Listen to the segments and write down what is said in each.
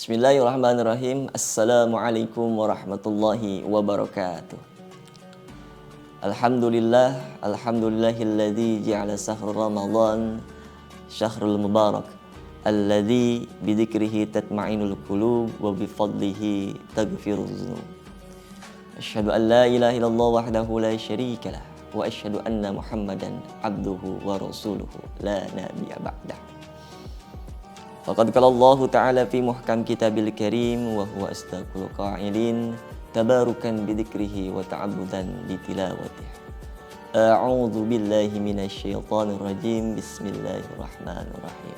Bismillahirrahmanirrahim. Assalamualaikum warahmatullahi wabarakatuh. Alhamdulillahilladzi ja'ala syahrul Ramadan syahrul mubarak alladzi bidzikrihi tatma'innul qulub wa bifadlihi taghfiruz dzunub. Asyhadu an la ilaha illallah wahdahu la syarikalah wa asyhadu anna Muhammadan abduhu wa rasuluhu la nabiyya ba'dah. Faqad qala Allah Ta'ala fi muhkam kitabil karim wa huwa asdaqul qa'ilin tabarukan bidzikrihi wa ta'abbudan bitilawatihi. A'udzu billahi minasy syaithanir rajim. Bismillahirrahmanirrahim.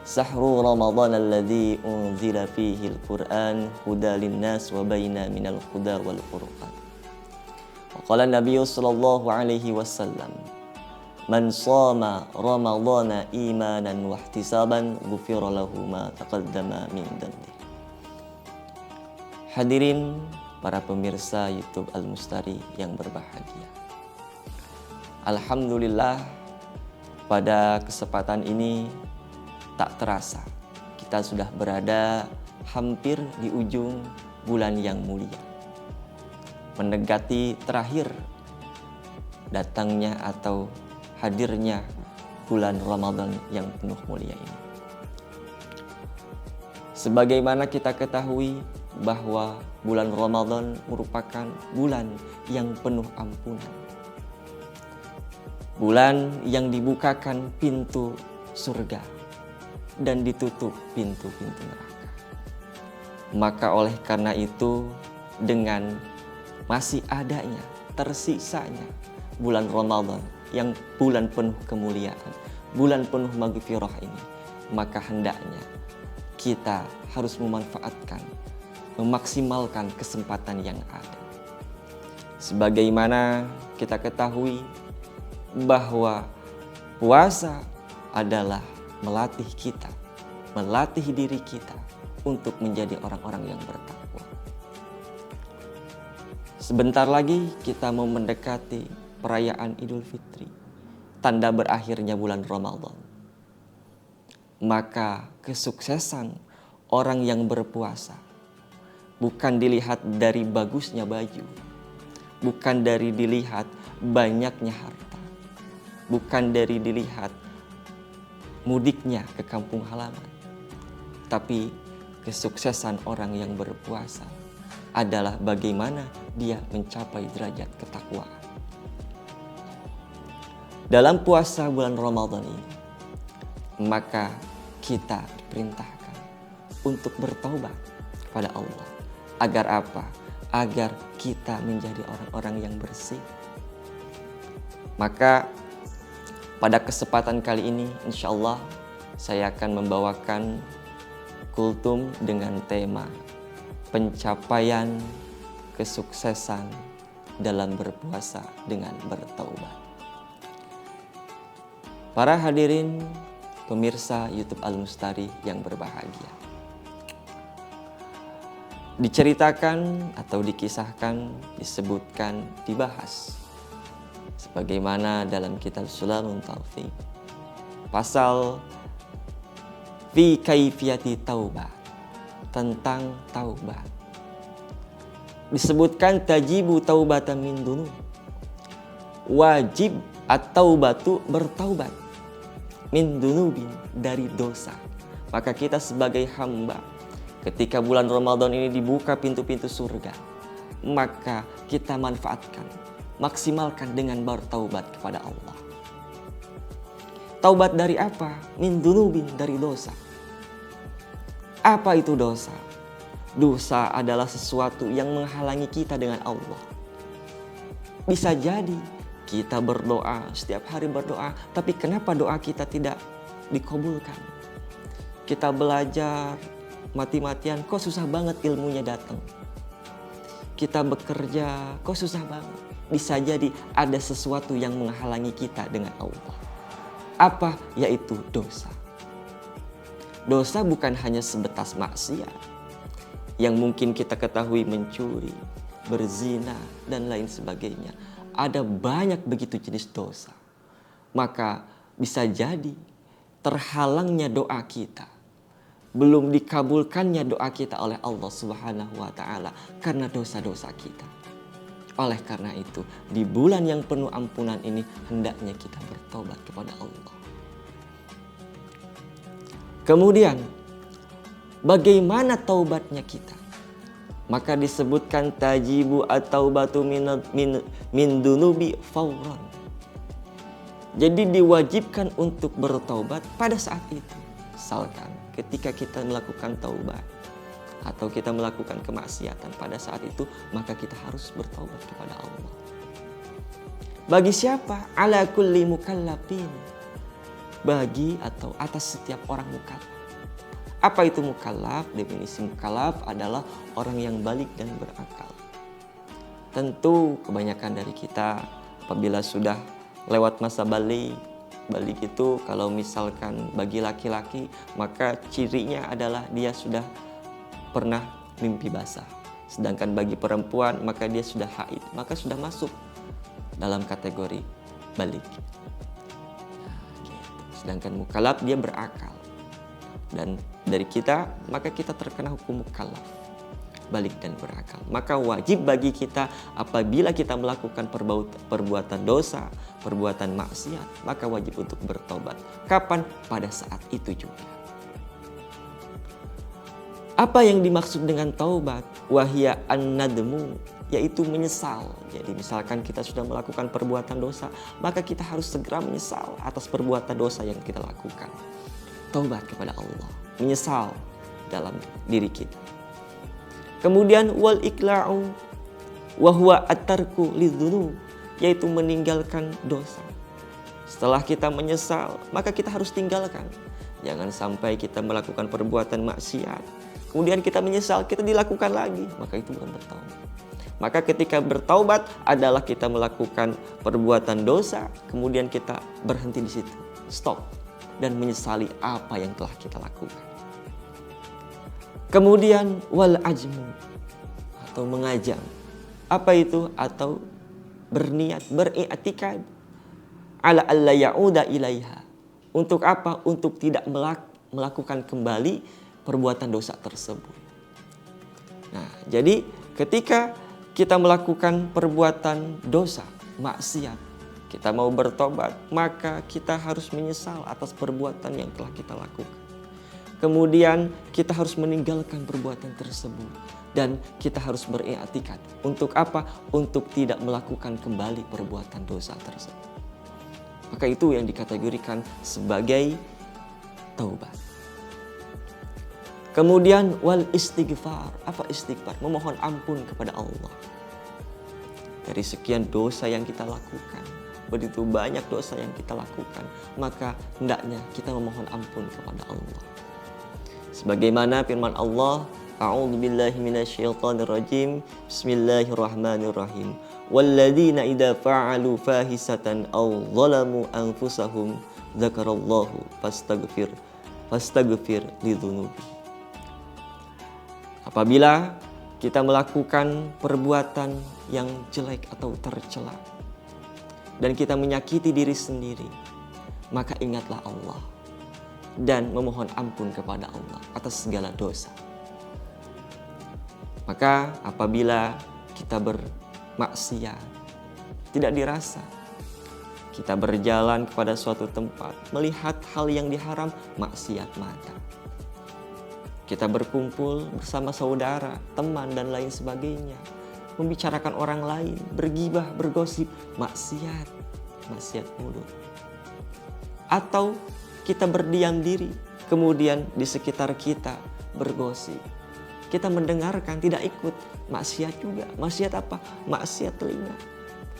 Sahru Ramadan alladzi unzila fihi al-Qur'an hudan lin-nas wa baina minal huda wal furqan. Wa qala an-nabiy sallallahu alaihi wasallam Man shoma Ramadhana imanan wa ihtisaban ghufira lahu ma taqaddama min dhanbi. Hadirin para pemirsa YouTube Al-Mustari yang berbahagia. Alhamdulillah, pada kesempatan ini tak terasa kita sudah berada hampir di ujung bulan yang mulia, mendekati terakhir datangnya atau hadirnya bulan Ramadan yang penuh mulia ini. Sebagaimana kita ketahui bahwa bulan Ramadan merupakan bulan yang penuh ampunan. Bulan yang dibukakan pintu surga dan ditutup pintu-pintu neraka. Maka oleh karena itu, dengan masih adanya, tersisanya bulan Ramadan yang bulan penuh kemuliaan, bulan penuh maghfirah ini, maka hendaknya kita harus memanfaatkan, memaksimalkan kesempatan yang ada. Sebagaimana kita ketahui bahwa puasa adalah melatih kita, melatih diri kita untuk menjadi orang-orang yang bertakwa. Sebentar lagi kita mau mendekati perayaan Idul Fitri, tanda berakhirnya bulan Ramadan. Maka kesuksesan orang yang berpuasa bukan dilihat dari bagusnya baju, bukan dari dilihat banyaknya harta, bukan dari dilihat mudiknya ke kampung halaman. Tapi kesuksesan orang yang berpuasa adalah bagaimana dia mencapai derajat ketakwaan. Dalam puasa bulan Ramadan ini, maka kita diperintahkan untuk bertaubat kepada Allah. Agar apa? Agar kita menjadi orang-orang yang bersih. Maka pada kesempatan kali ini, insya Allah saya akan membawakan kultum dengan tema pencapaian kesuksesan dalam berpuasa dengan bertaubat. Para hadirin pemirsa YouTube Al-Mustari yang berbahagia. Diceritakan atau dikisahkan, disebutkan, dibahas sebagaimana dalam kitab Sulamul Taufiq pasal fi kaifiyati taubat, tentang taubat. Disebutkan tajibu taubatan min dunub, wajib at-taubatu bertaubat min dunubin, dari dosa. Maka kita sebagai hamba, ketika bulan Ramadan ini dibuka pintu-pintu surga, maka kita manfaatkan, maksimalkan dengan bertaubat kepada Allah. Taubat dari apa? Min dunubin, dari dosa. Apa itu dosa? Dosa adalah sesuatu yang menghalangi kita dengan Allah. Bisa jadi kita berdoa, setiap hari berdoa, tapi kenapa doa kita tidak dikabulkan? Kita belajar mati-matian, kok susah banget ilmunya datang. Kita bekerja, kok susah banget. Bisa jadi ada sesuatu yang menghalangi kita dengan Allah. Apa? Yaitu dosa. Dosa bukan hanya sebatas maksiat yang mungkin kita ketahui, mencuri, berzina, dan lain sebagainya. Ada banyak begitu jenis dosa. Maka bisa jadi terhalangnya doa kita belum dikabulkannya doa kita oleh Allah Subhanahu wa taala karena dosa-dosa kita. Oleh karena itu, di bulan yang penuh ampunan ini hendaknya kita bertobat kepada Allah. Kemudian, bagaimana taubatnya kita? Maka disebutkan tajibu at-taubatu min dunubi fawran. Jadi diwajibkan untuk bertobat pada saat itu. Misalkan ketika kita melakukan taubat atau kita melakukan kemaksiatan pada saat itu, maka kita harus bertaubat kepada Allah. Bagi siapa? Ala kulli mukallafin. Bagi atau atas setiap orang mukallaf. Apa itu mukallaf? Definisi mukallaf adalah orang yang balik dan berakal. Tentu kebanyakan dari kita apabila sudah lewat masa balik itu kalau misalkan bagi laki-laki maka cirinya adalah dia sudah pernah mimpi basah. Sedangkan bagi perempuan maka dia sudah haid, maka sudah masuk dalam kategori balik. Sedangkan mukallaf dia berakal. Dan dari kita maka kita terkena hukum mukallaf, balik dan berakal. Maka wajib bagi kita apabila kita melakukan perbuatan dosa, perbuatan maksiat, maka wajib untuk bertobat. Kapan? Pada saat itu juga. Apa yang dimaksud dengan taubat? Wahya an-nadmu, yaitu menyesal. Jadi misalkan kita sudah melakukan perbuatan dosa, maka kita harus segera menyesal atas perbuatan dosa yang kita lakukan. Taubat kepada Allah, menyesal dalam diri kita. Kemudian wal ikla'u wa huwa at-tarku lidzunub, yaitu meninggalkan dosa. Setelah kita menyesal, maka kita harus tinggalkan. Jangan sampai kita melakukan perbuatan maksiat, kemudian kita menyesal, kita dilakukan lagi, maka itu bukan bertaubat. Maka ketika bertaubat adalah kita melakukan perbuatan dosa, kemudian kita berhenti di situ, stop, dan menyesali apa yang telah kita lakukan. Kemudian wal ajmu, atau mengajam. Apa itu? Atau berniat, beriktikad ala alla ya'uda ilaiha. Untuk apa? Untuk tidak melakukan kembali perbuatan dosa tersebut. Nah, jadi ketika kita melakukan perbuatan dosa, maksiat, kita mau bertobat, maka kita harus menyesal atas perbuatan yang telah kita lakukan. Kemudian kita harus meninggalkan perbuatan tersebut dan kita harus beriktikad. Untuk apa? Untuk tidak melakukan kembali perbuatan dosa tersebut. Maka itu yang dikategorikan sebagai taubat. Kemudian wal istighfar. Apa istighfar? Memohon ampun kepada Allah. Dari sekian dosa yang kita lakukan, begitu banyak dosa yang kita lakukan, maka hendaknya kita memohon ampun kepada Allah. Sebagaimana firman Allah, A'udzu billahi minasyaitonir rajim. Bismillahirrahmanirrahim. Walladzina idza fa'alu fahisatan aw zalamu anfusahum dzakarallahu fastaghfir lidzunubi. Apabila kita melakukan perbuatan yang jelek atau tercela dan kita menyakiti diri sendiri, maka ingatlah Allah dan memohon ampun kepada Allah atas segala dosa. Maka apabila kita bermaksiat, tidak dirasa, kita berjalan kepada suatu tempat, melihat hal yang diharam, maksiat mata. Kita berkumpul bersama saudara, teman, dan lain sebagainya. Membicarakan orang lain, bergibah, bergosip, maksiat mulut. Atau kita berdiam diri, kemudian di sekitar kita bergosip. Kita mendengarkan, tidak ikut, maksiat juga. Maksiat apa? Maksiat telinga.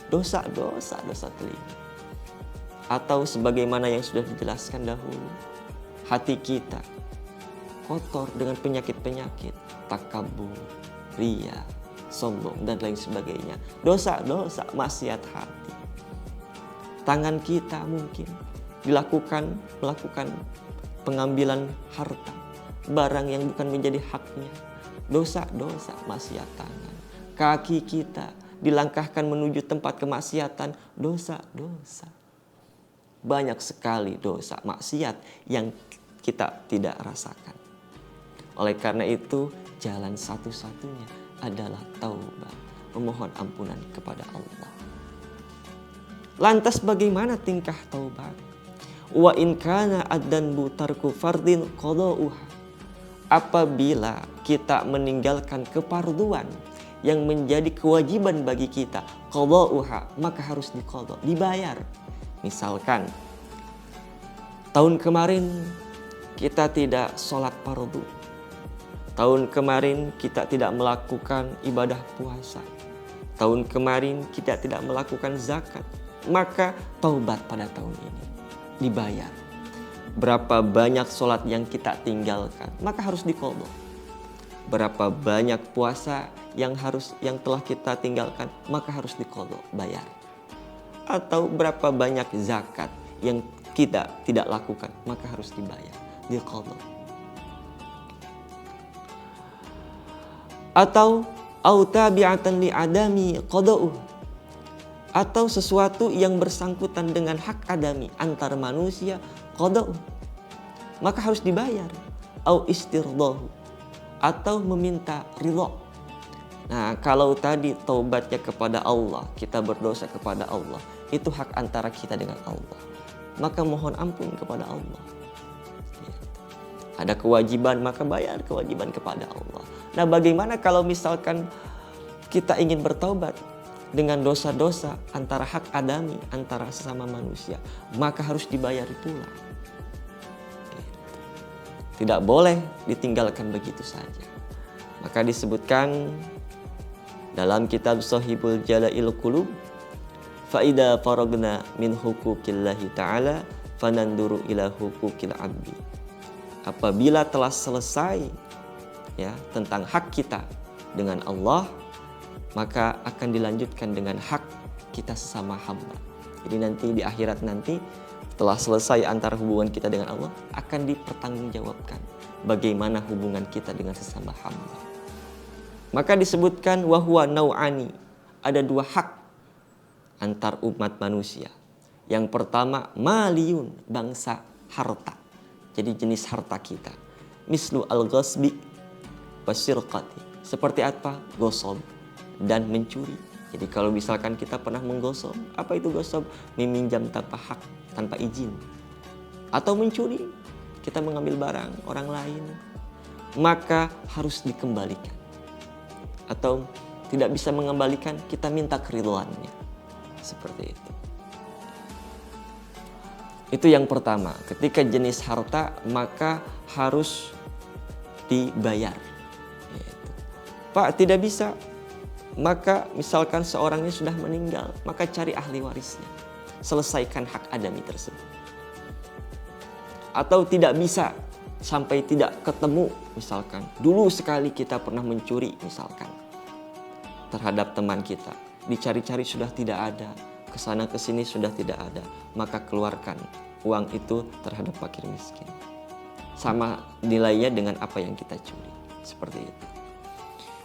Dosa telinga. Atau sebagaimana yang sudah dijelaskan dahulu, hati kita kotor dengan penyakit-penyakit, takabur, riya, sombong, dan lain sebagainya. Dosa, maksiat hati. Tangan kita mungkin melakukan pengambilan harta, barang yang bukan menjadi haknya. Dosa, maksiat tangan. Kaki kita dilangkahkan menuju tempat kemaksiatan, dosa. Banyak sekali dosa, maksiat yang kita tidak rasakan. Oleh karena itu, jalan satu-satunya adalah taubat, memohon ampunan kepada Allah. Lantas bagaimana tingkah taubat? Wa in kana ad-danbu tarku fardin qada'uha. Apabila kita meninggalkan keparduan yang menjadi kewajiban bagi kita, qada'uha, maka harus diqadha, dibayar. Misalkan tahun kemarin kita tidak sholat fardu. Tahun kemarin kita tidak melakukan ibadah puasa. Tahun kemarin kita tidak melakukan zakat. Maka taubat pada tahun ini dibayar. Berapa banyak sholat yang kita tinggalkan, maka harus diqadha. Berapa banyak puasa yang telah kita tinggalkan, maka harus diqadha, bayar. Atau berapa banyak zakat yang kita tidak lakukan, maka harus dibayar, diqadha. Atau tabi'atan li adami qada'uh, atau sesuatu yang bersangkutan dengan hak adami antar manusia, qada'uh, maka harus dibayar. Au istirdahu, atau meminta ridha. Nah, kalau tadi taubatnya kepada Allah, kita berdosa kepada Allah, itu hak antara kita dengan Allah, maka mohon ampun kepada Allah. Ada kewajiban, maka bayar kewajiban kepada Allah. Nah, bagaimana kalau misalkan kita ingin bertaubat dengan dosa-dosa antara hak adami, antara sesama manusia, maka harus dibayar pula. Tidak boleh ditinggalkan begitu saja. Maka disebutkan dalam kitab Shahihul Jala'il Qulub, fa idza faragna min huquqillahi ta'ala fananduru ila huquqil 'abdi. Apabila telah selesai ya tentang hak kita dengan Allah, maka akan dilanjutkan dengan hak kita sesama hamba. Jadi nanti di akhirat nanti setelah selesai antara hubungan kita dengan Allah, akan dipertanggungjawabkan bagaimana hubungan kita dengan sesama hamba. Maka disebutkan wahwa nau'ani, ada dua hak antar umat manusia. Yang pertama maliyun, bangsa harta. Jadi jenis harta kita. Mislu al-ghasbi wasyirqati. Seperti apa? Gosok dan mencuri. Jadi kalau misalkan kita pernah menggosok, apa itu gosok? Meminjam tanpa hak, tanpa izin. Atau mencuri, kita mengambil barang orang lain, maka harus dikembalikan. Atau tidak bisa mengembalikan, kita minta keridhaannya. Seperti itu. Itu yang pertama, ketika jenis harta maka harus dibayar. Pak, tidak bisa. Maka misalkan seorangnya sudah meninggal, maka cari ahli warisnya. Selesaikan hak adami tersebut. Atau tidak bisa, sampai tidak ketemu, misalkan. Dulu sekali kita pernah mencuri, misalkan. Terhadap teman kita. Dicari-cari sudah tidak ada. Kesana kesini sudah tidak ada, maka keluarkan uang itu terhadap fakir miskin. Sama nilainya dengan apa yang kita curi. Seperti itu.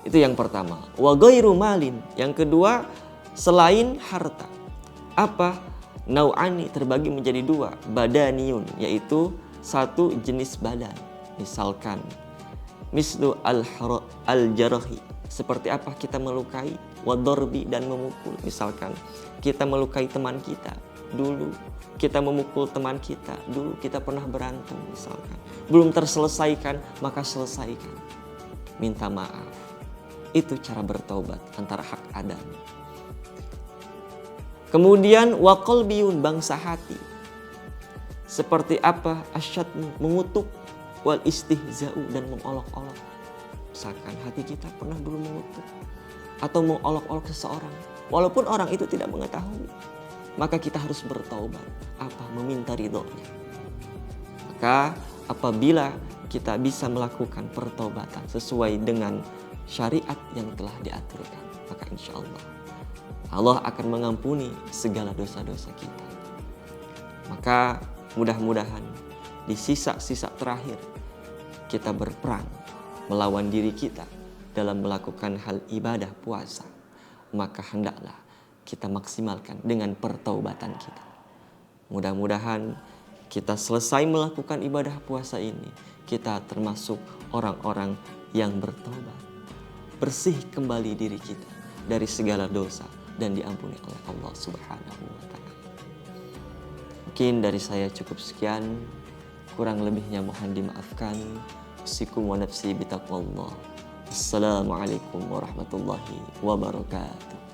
Itu yang pertama. Wa ghairu malin. Yang kedua, selain harta. Apa? Nau'ani, terbagi menjadi dua. Badaniyun, yaitu satu jenis badan. Misalkan mislu al-jarhi. Seperti apa kita melukai? Wadorbi, dan memukul. Misalkan kita melukai teman kita dulu, kita memukul teman kita dulu, kita pernah berantem misalkan, belum terselesaikan, maka selesaikan, minta maaf. Itu cara bertaubat antara hak adami. Kemudian waqalbiyun, bangsa hati. Seperti apa? Asyadmu, mengutuk, wal istihza'u, dan mengolok-olok. Misalkan hati kita pernah dulu mengutuk atau mengolok-olok seseorang, walaupun orang itu tidak mengetahui, maka kita harus bertaubat. Apa? Meminta ridhonya. Maka apabila kita bisa melakukan pertaubatan sesuai dengan syariat yang telah diaturkan, maka insya Allah akan mengampuni segala dosa-dosa kita. Maka mudah-mudahan di sisa-sisa terakhir kita berperang melawan diri kita dalam melakukan hal ibadah puasa, maka hendaklah kita maksimalkan dengan pertaubatan kita. Mudah-mudahan kita selesai melakukan ibadah puasa ini, kita termasuk orang-orang yang bertobat. Bersih kembali diri kita dari segala dosa dan diampuni oleh Allah Subhanahu wa Ta'ala. Mungkin dari saya cukup sekian, kurang lebihnya mohon dimaafkan. Usikum wa nafsi bitaqwallah. Assalamualaikum warahmatullahi wabarakatuh.